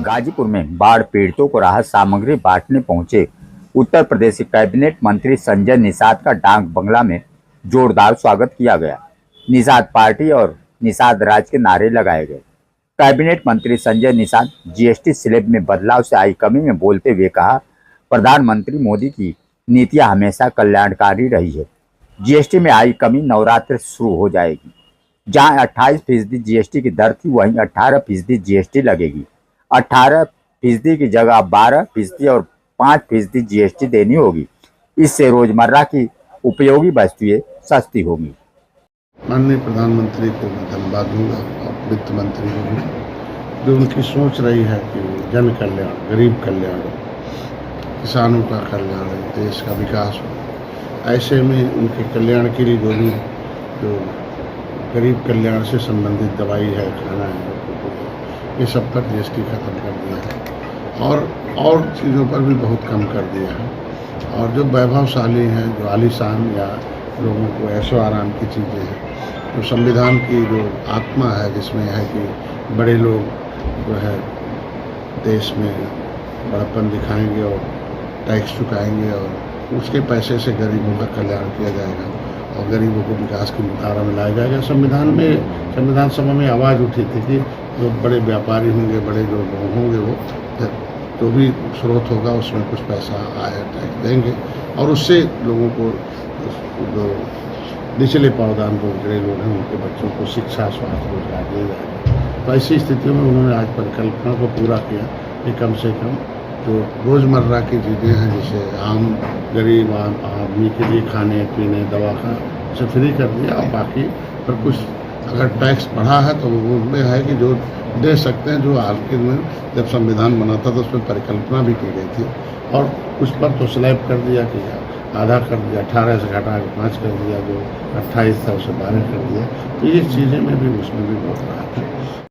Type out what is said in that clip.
गाजीपुर में बाढ़ पीड़ितों को राहत सामग्री बांटने पहुंचे उत्तर प्रदेश के कैबिनेट मंत्री संजय निषाद का डाक बंगला में जोरदार स्वागत किया गया। निषाद पार्टी और निषाद राज के नारे लगाए गए। कैबिनेट मंत्री संजय निषाद जीएसटी स्लैब में बदलाव से आई कमी में बोलते हुए कहा, प्रधानमंत्री मोदी की नीतियां हमेशा कल्याणकारी रही है। जीएसटी में आई कमी नवरात्र शुरू हो जाएगी। जहां 28% जीएसटी की दर थी, वहीं 18% जीएसटी लगेगी। 18% की जगह 12% और 5% जीएसटी देनी होगी। इससे रोजमर्रा की उपयोगी वस्तुएं सस्ती होंगी। माननीय प्रधानमंत्री को मैं धन्यवाद दूंगा और वित्त मंत्री को भी, जो उनकी सोच रही है कि जन कल्याण, गरीब कल्याण, किसानों का कल्याण, देश का विकास हो। ऐसे में उनके कल्याण के लिए जो गरीब कल्याण से संबंधित दवाई है, खाना है, ये सब पर जीएसटी खत्म कर दिया है और चीज़ों पर भी बहुत कम कर दिया है। और जो वैभवशाली हैं, जो आलीशान या लोगों को ऐशो आराम की चीज़ें हैं, जो संविधान की जो आत्मा है, जिसमें है कि बड़े लोग जो है देश में बड़प्पन दिखाएंगे और टैक्स चुकाएंगे और उसके पैसे से गरीबों का कल्याण किया जाएगा और गरीबों को विकास की धारा में लाया जाएगा। संविधान सभा में आवाज़ उठी थी कि जो बड़े व्यापारी होंगे, बड़े जो लोग होंगे, वो जो भी स्रोत होगा उसमें कुछ पैसा आया टैक्स देंगे और उससे लोगों को जो निचले पावदान को गरीब लोग हैं उनके बच्चों को शिक्षा, स्वास्थ्य, रोजगार दिया जाएगा। तो ऐसी स्थितियों में उन्होंने आज परिकल्पना को पूरा किया कि कम से कम जो रोज़मर्रा की चीज़ें हैं, जैसे आम गरीब आदमी के लिए खाने पीने दवा का उसे फ्री कर दिया और बाकी पर कुछ अगर टैक्स बढ़ा है तो वो उसमें है कि जो दे सकते हैं। जो हाल के में जब संविधान बना था तो उसमें परिकल्पना भी की गई थी और कुछ पर तो स्लैब कर दिया कि आधा कर दिया, 18 से घटा के 5 कर दिया, जो 28 था उसे 12 कर दिया। तो ये चीज़ें में भी उसमें भी बहुत राहत है।